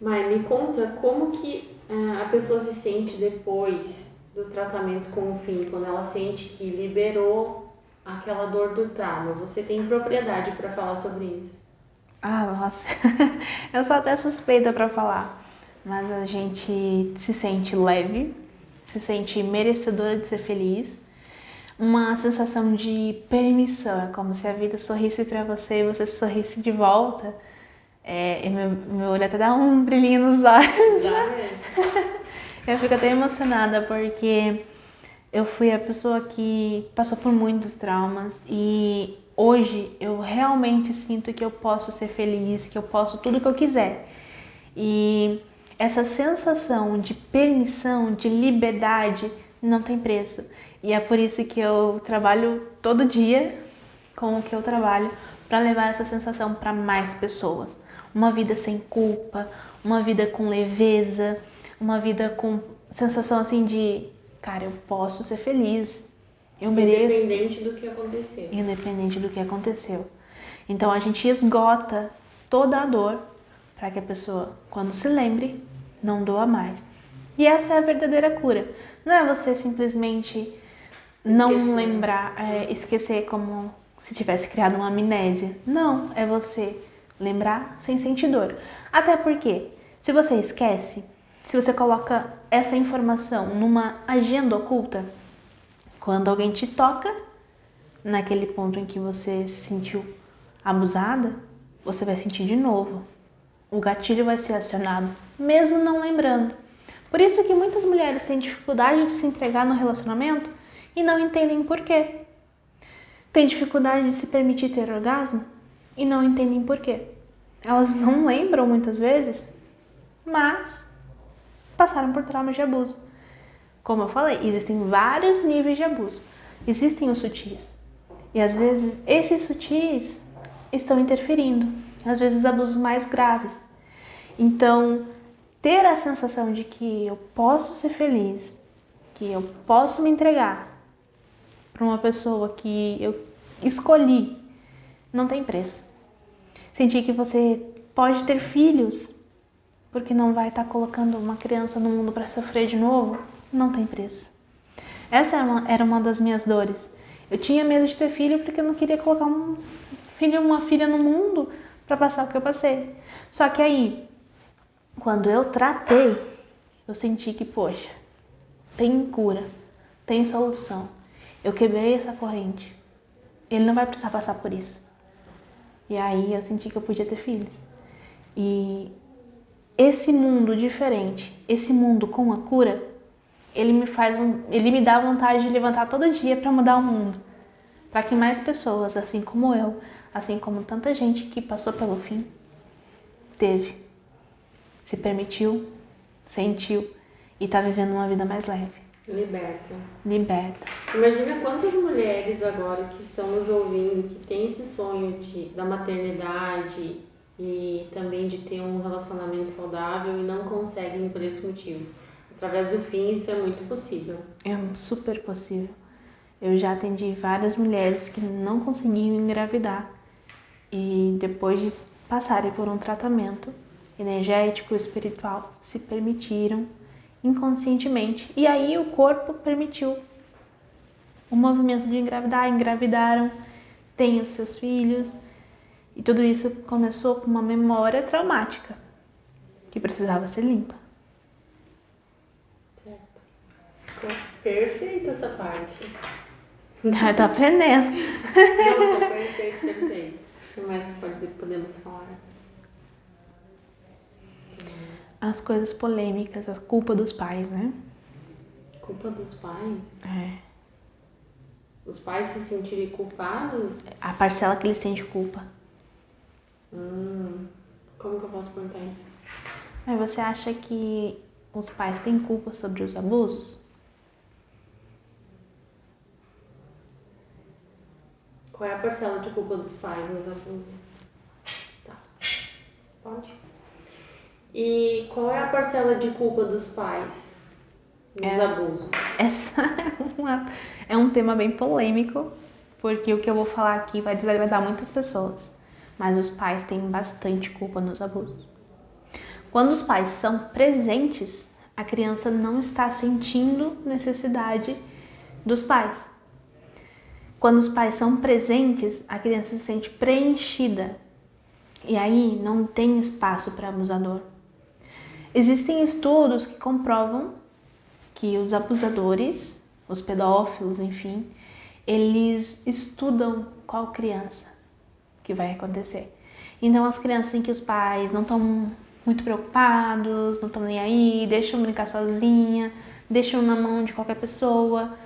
Mai, me conta como que a pessoa se sente depois do tratamento com o FIM, quando ela sente que liberou aquela dor do trauma. Você tem propriedade para falar sobre isso? Ah, nossa, eu sou até suspeita pra falar, mas a gente se sente leve, se sente merecedora de ser feliz, uma sensação de permissão, é como se a vida sorrisse pra você e você sorrisse de volta. E meu olho até dá um brilhinho nos olhos. Já mesmo. Eu fico até emocionada porque eu fui a pessoa que passou por muitos traumas e hoje eu realmente sinto que eu posso ser feliz, que eu posso tudo que eu quiser. E essa sensação de permissão, de liberdade, não tem preço. E é por isso que eu trabalho todo dia com o que eu trabalho para levar essa sensação para mais pessoas. Uma vida sem culpa, uma vida com leveza, uma vida com sensação assim de, cara, eu posso ser feliz, eu mereço. Independente do que aconteceu. Independente do que aconteceu. Então a gente esgota toda a dor para que a pessoa, quando se lembre, não doa mais. E essa é a verdadeira cura. Não é você simplesmente não lembrar, esquecer como se tivesse criado uma amnésia. Não, é você lembrar sem sentir dor. Até porque, se você esquece, se você coloca essa informação numa agenda oculta, quando alguém te toca, naquele ponto em que você se sentiu abusada, você vai sentir de novo. O gatilho vai ser acionado, mesmo não lembrando. Por isso que muitas mulheres têm dificuldade de se entregar no relacionamento e não entendem por quê. Têm dificuldade de se permitir ter orgasmo e não entendem por quê. Elas não lembram muitas vezes, mas passaram por traumas de abuso. Como eu falei, existem vários níveis de abuso. Existem os sutis. E às vezes esses sutis estão interferindo. Às vezes abusos mais graves. Então, ter a sensação de que eu posso ser feliz, que eu posso me entregar para uma pessoa que eu escolhi, não tem preço. Sentir que você pode ter filhos, porque não vai estar colocando uma criança no mundo para sofrer de novo, não tem preço. Essa era uma das minhas dores. Eu tinha medo de ter filho porque eu não queria colocar um filho ou uma filha no mundo para passar o que eu passei. Só que aí, quando eu tratei, eu senti que, poxa, tem cura, tem solução. Eu quebrei essa corrente. Ele não vai precisar passar por isso. E aí eu senti que eu podia ter filhos. E esse mundo diferente, esse mundo com a cura, ele me dá vontade de levantar todo dia para mudar o mundo. Para que mais pessoas, assim como eu, assim como tanta gente que passou pelo fim, teve, se permitiu, sentiu e está vivendo uma vida mais leve. Liberta. Liberta. Imagina quantas mulheres agora que estão nos ouvindo, que têm esse sonho da maternidade e também de ter um relacionamento saudável e não conseguem por esse motivo. Através do FIM isso é muito possível. É super possível. Eu já atendi várias mulheres que não conseguiam engravidar e depois de passarem por um tratamento energético, espiritual, se permitiram inconscientemente. E aí o corpo permitiu o movimento de engravidar, engravidaram, têm os seus filhos. E tudo isso começou com uma memória traumática que precisava ser limpa. Certo. Ficou perfeita essa parte. Tá aprendendo. Não, ficou perfeito. O que mais podemos falar? As coisas polêmicas, a culpa dos pais, né? Culpa dos pais? É. Os pais se sentirem culpados? A parcela que eles têm de culpa. Como que eu posso perguntar isso? Mas você acha que os pais têm culpa sobre os abusos? Qual é a parcela de culpa dos pais nos abusos? Tá. Pode. E qual é a parcela de culpa dos pais nos abusos? Essa é um tema bem polêmico, porque o que eu vou falar aqui vai desagradar muitas pessoas. Mas os pais têm bastante culpa nos abusos. Quando os pais são presentes, a criança não está sentindo necessidade dos pais. Quando os pais são presentes, a criança se sente preenchida. E aí não tem espaço para abusador. Existem estudos que comprovam que os abusadores, os pedófilos, enfim, eles estudam qual criança que vai acontecer. Então as crianças em que os pais não estão muito preocupados, não estão nem aí, deixam brincar sozinha, deixam na mão de qualquer pessoa,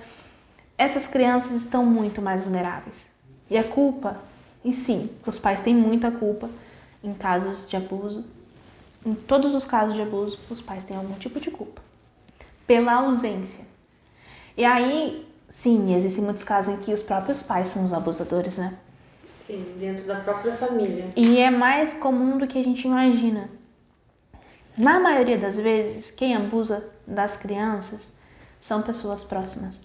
essas crianças estão muito mais vulneráveis. E a culpa, e sim, os pais têm muita culpa em casos de abuso. Em todos os casos de abuso, os pais têm algum tipo de culpa. Pela ausência. E aí, sim, existem muitos casos em que os próprios pais são os abusadores, né? Sim, dentro da própria família. E é mais comum do que a gente imagina. Na maioria das vezes, quem abusa das crianças são pessoas próximas.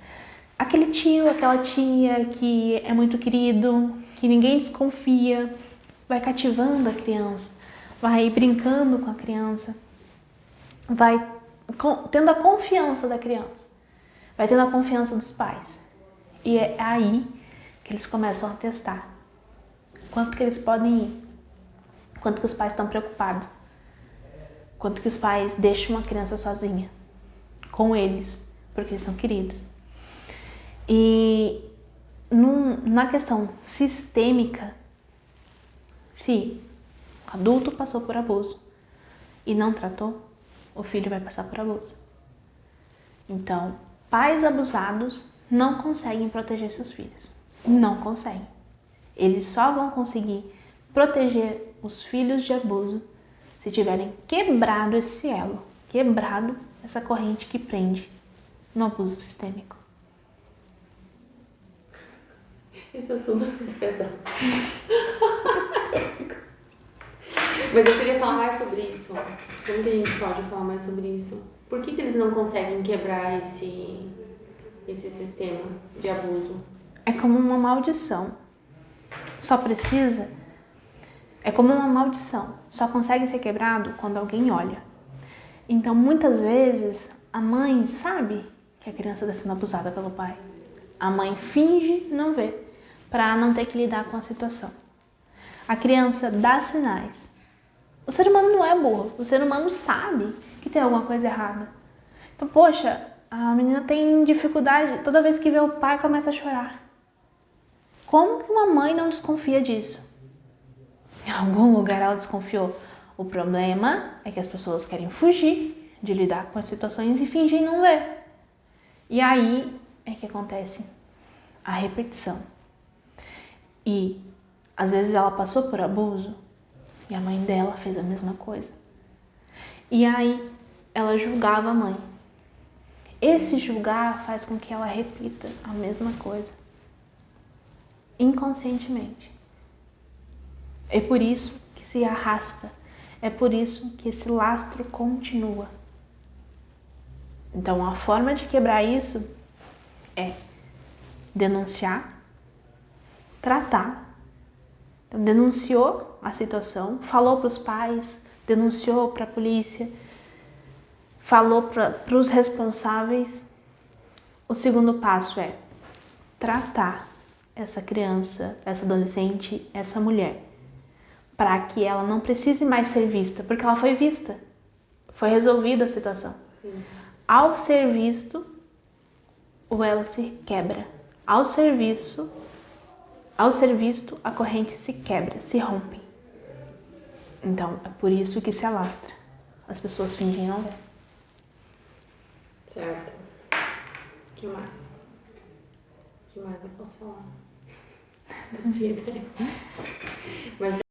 Aquele tio, aquela tia que é muito querido, que ninguém desconfia, vai cativando a criança, vai brincando com a criança, vai tendo a confiança da criança, vai tendo a confiança dos pais. E é aí que eles começam a testar quanto que eles podem ir, quanto que os pais estão preocupados, quanto que os pais deixam a criança sozinha com eles, porque eles são queridos. E na questão sistêmica, se o adulto passou por abuso e não tratou, o filho vai passar por abuso. Então, pais abusados não conseguem proteger seus filhos. Não conseguem. Eles só vão conseguir proteger os filhos de abuso se tiverem quebrado esse elo, quebrado essa corrente que prende no abuso sistêmico. Esse assunto é muito pesado. Mas eu queria falar mais sobre isso. Como que a gente pode falar mais sobre isso? Por que eles não conseguem quebrar esse sistema de abuso? É como uma maldição. Só precisa... É como uma maldição. Só consegue ser quebrado quando alguém olha. Então, muitas vezes, a mãe sabe que a criança está sendo abusada pelo pai. A mãe finge não ver, para não ter que lidar com a situação. A criança dá sinais. O ser humano não é burro. O ser humano sabe que tem alguma coisa errada. Então, poxa, a menina tem dificuldade. Toda vez que vê o pai, começa a chorar. Como que uma mãe não desconfia disso? Em algum lugar ela desconfiou. O problema é que as pessoas querem fugir de lidar com as situações e fingem não ver. E aí é que acontece a repetição. E às vezes ela passou por abuso e a mãe dela fez a mesma coisa. E aí ela julgava a mãe. Esse julgar faz com que ela repita a mesma coisa. Inconscientemente. É por isso que se arrasta. É por isso que esse lastro continua. Então a forma de quebrar isso é denunciar, tratar. Então, denunciou a situação, falou para os pais, denunciou para a polícia, falou para os responsáveis. O segundo passo é tratar essa criança, essa adolescente, essa mulher, para que ela não precise mais ser vista, porque ela foi vista, foi resolvida a situação. Sim. Ao ser visto, o elo se quebra. Ao ser visto, a corrente se quebra, se rompe. Então, é por isso que se alastra. As pessoas fingem não ver. Certo. O que mais? O que mais eu posso falar? Mas